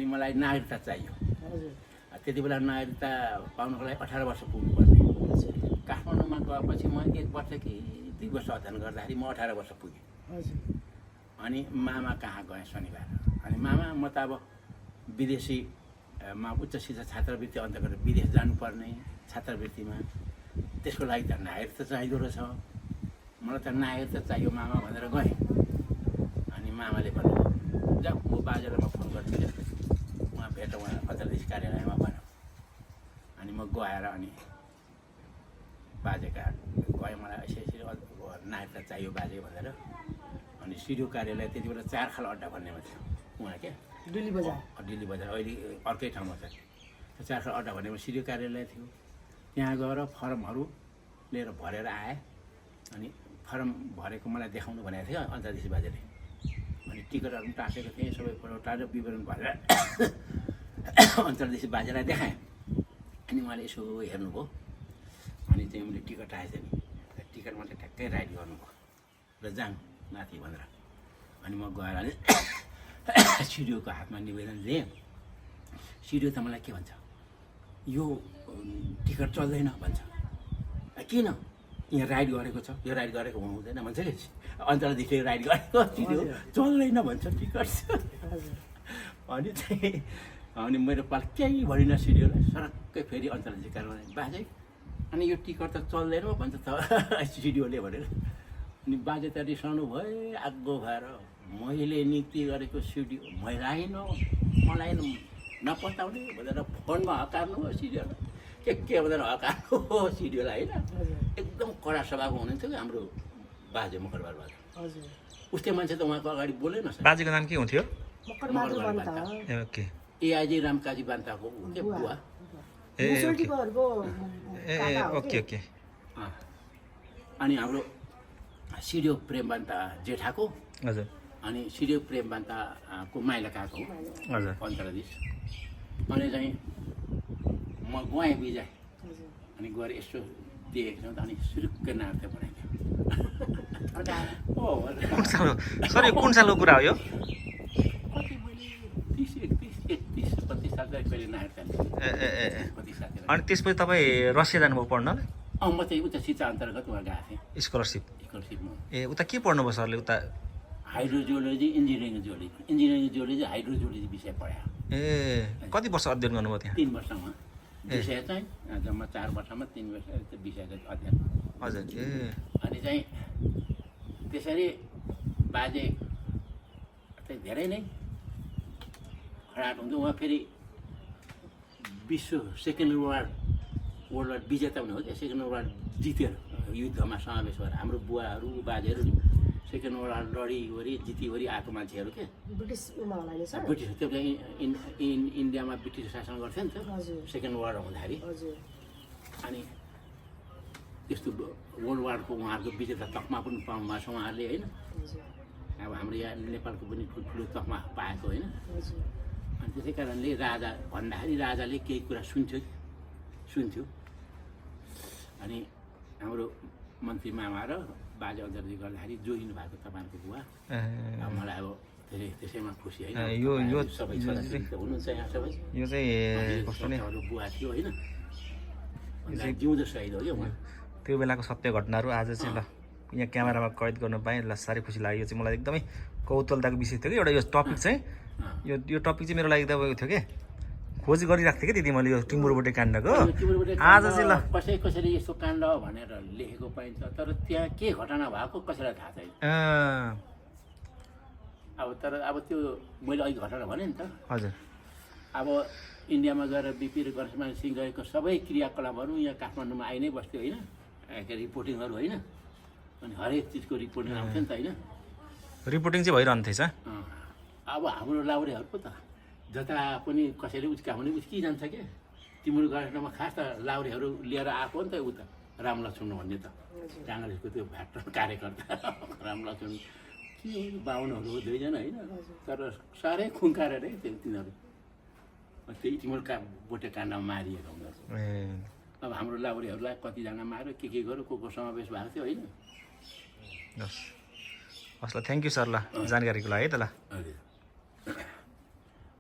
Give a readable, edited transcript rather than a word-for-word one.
अनि मलाई नागरिकता चाहियो। हजुर त्यति बेला नागरिकता पाउनको लागि 18 वर्ष पुग्नुपर्ने। काठमाडौँमा गएपछि म 1 वर्ष कि 2 वर्ष अध्ययन गर्दाखेरि म 18 वर्ष पुगेँ। हजुर अनि मामा कहाँ गएँ शनिबार। अनि मामा म त अब विदेशीमा उच्च शिक्षा छात्रवृत्ति अन्तर्गत विदेश जानुपर्ने छात्रवृत्तिमा, त्यसको लागि त नागरिकता चाहिँदो रहेछ। मलाई त नागरिकता चाहियो मामा भनेर गएँ। अनि मामाले भन्यो जाऊ म बाजेलाई म फोन गर्छु, उहाँ भेटौँ अन्तर्देश कार्यालयमा भन्यो। अनि म गएर अनि बाजेका गएँ, मलाई यसरी नागरिकता चाहियो बाजे भनेर। अनि सिडिओ कार्यालय त्यति बेला 4 खाल अड्डा भन्नेमा थियो उहाँ क्या, दिल्ली बजार। दिल्ली बजार, अहिले अर्कै ठाउँमा छ। 4 खाल अड्डा भन्नेमा सिडिओ कार्यालय थियो। त्यहाँ गएर फर्महरू लिएर भरेर आएँ। अनि फर्म भरेको मलाई देखाउनु भनेको थियो अन्तर्देशी बाजेले। अनि टिकटहरू पनि टाँसेको थिएँ, सबै फोटो विवरण भरेर अन्तर्देशी बाजेलाई देखाएँ। अनि उहाँले यसो हेर्नुभयो। अनि चाहिँ मैले टिकट आएछ नि, टिकट मात्रै ठ्याक्कै राइट गर्नुभयो र जानु माथि भनेर। अनि म गएर अनि सिडिओको हातमा निवेदन लिएँ। सिडिओ त मलाई के भन्छ, यो टिकट चल्दैन भन्छ। किन? यहाँ राइड गरेको छ, यो राइड गरेको हुनु हुँदैन भन्छ कि। अन्तर्देशले राइड गरेको सिडिओ चल्दैन भन्छ टिकट। अनि चाहिँ अनि मेरो पाल केही भनिनँ सिडिओलाई। सरक्कै फेरि अन्तर्देशी कार्यालय बाजे अनि यो टिकट त चल्दैन भन्छ त सिडिओले भनेर। अनि बाजे त रिसाउनु भयो आगो भएर, मैले नियुक्ति गरेको सिडिओ मैले आइन, मलाई नपताउने भनेर फोनमा हकार्नु हो सिडिओलाई। के भनेर हकार्नु हो सिडिओलाई होइन। एकदम कडा स्वभावको हुनुहुन्थ्यो कि हाम्रो बाजे मकरबार बाजे। उस्तै मान्छे त उहाँको अगाडि बोलेन। बाजेको नाम के हुन्थ्यो? ओके एआइजी रामकाजी बान्ताको बुवा। ओके। अनि हाम्रो सिडिओ प्रेम बान्ता जेठाको। हजुर। अनि सिडिओ प्रेम बान्ताको माइला काको। हजुर। अन्तर्देश। अनि चाहिँ म गएँ बिजाइ। अनि गएर यसो देखेको त अनि सुरुक्क नाच्दै बनाइदियो। सर यो कुन सालको कुरा हो यो? कति मैले 30-31 साल चाहिँ कहिले नाच्दै। अनि त्यसपछि तपाईँ रसिया जानुभयो पढ्न? म चाहिँ उच्च शिक्षा अन्तर्गत उहाँ गएको थिएँ स्कलरसिपमा। उता के पढ्नुभयो सरले उता? हाइड्रोजियोलोजी, इन्जिनियरिङ जियोलोजी, हाइड्रोजियोलोजी विषय पढायो। कति वर्ष अध्ययन गर्नुभयो त्यहाँ? 3 वर्षमा विषय चाहिँ जम्मा 4 वर्षमा 3 वर्ष विषयको अध्ययन। हजुर। अनि चाहिँ त्यसरी बाजे चाहिँ धेरै नै खराब हुन्थ्यो। उहाँ फेरि विश्व सेकेन्ड वर्ल्ड वार विजेता हुने हो क्या। सेकेन्ड वर्ल्ड वार जितेर युद्धमा समावेश भएर हाम्रो बुवाहरू बाजेहरू सेकेन्ड वर्ल्ड वार लडिवरी जितिवरी आएको मान्छेहरू के। ब्रिटिस त्यो इन्डियामा ब्रिटिस शासन गर्थ्यो नि त सेकेन्ड वार हुँदाखेरि। अनि त्यस्तो वर्ल्ड वारको उहाँहरूको विजेता तकमा पनि पाउनु भएको छ उहाँहरूले होइन। अब हाम्रो यहाँ नेपालको पनि ठुल्ठुलो तकमा पाएको होइन। अनि त्यसै कारणले राजा भन्दाखेरि राजाले केही कुरा सुन्थ्यो। अनि हाम्रो मन्त्री मामा र बाजे अन्तर्देश गर्दाखेरि जोडिनु भएको तपाईँहरूको बुवा। मलाई अब त्यसैमा खुसी होइन। यो सबै छोराछोरी हुनुहुन्छ यहाँ सबै। यो चाहिँ कस्तो नि बुवा थियो होइन, जिउँदो सहिद हो क्या उहाँ। त्यो बेलाको सत्य घटनाहरू आज चाहिँ ल यहाँ क्यामेरामा कैद गर्नु पाएँ। ल साह्रै खुसी लाग्यो। यो चाहिँ मलाई एकदमै कौतूहलताको विषय थियो कि एउटा यो टपिक चाहिँ। यो टपिक चाहिँ मेरो लागि एकदम उयो थियो कि, खोज गरिरहेको थिएँ कि दिदी मैले यो टिम्बुरबोटे काण्डको। आज चाहिँ ल कसरी यस्तो काण्ड भनेर लेखेको पाइन्छ, तर त्यहाँ के घटना भएको कसैलाई थाहा छैन। अब त्यो मैले अघि घटना भने नि त। हजुर। अब इन्डियामा गएर बिपी र गणेशमान सिंह गएको सबै क्रियाकलापहरू यहाँ काठमाडौँमा आइ नै बस्थ्यो होइन, रिपोर्टिङहरू होइन। अनि हरेक चिजको रिपोर्टिङ आउँथ्यो नि त होइन। रिपोर्टिङ चाहिँ भइरहन्थेछ। अब हाम्रो लाउरेहरूको त जता पनि कसैले उच्काउने उच्किजान्छ क्या। तिम्रो गणेशमा खास त लाउरेहरू लिएर आएको नि त उता रामलक्ष्मण भन्ने त काङ्ग्रेसको त्यो भ्याक्टर कार्यकर्ता रामलक्ष्मण के बाहुनहरू हो 2 जना होइन, तर साह्रै खुङ्काएर रे तिनीहरू त्यही तिम्रो बोटे काण्डमा मारिएको हुँदो। अब हाम्रो लाउरेहरूलाई कतिजना माऱ्यो के गर्यो को समावेश भएको थियो होइन। हस् ल, थ्याङ्क यू सर। ल जानकारीको लागि है त ल। हजुर।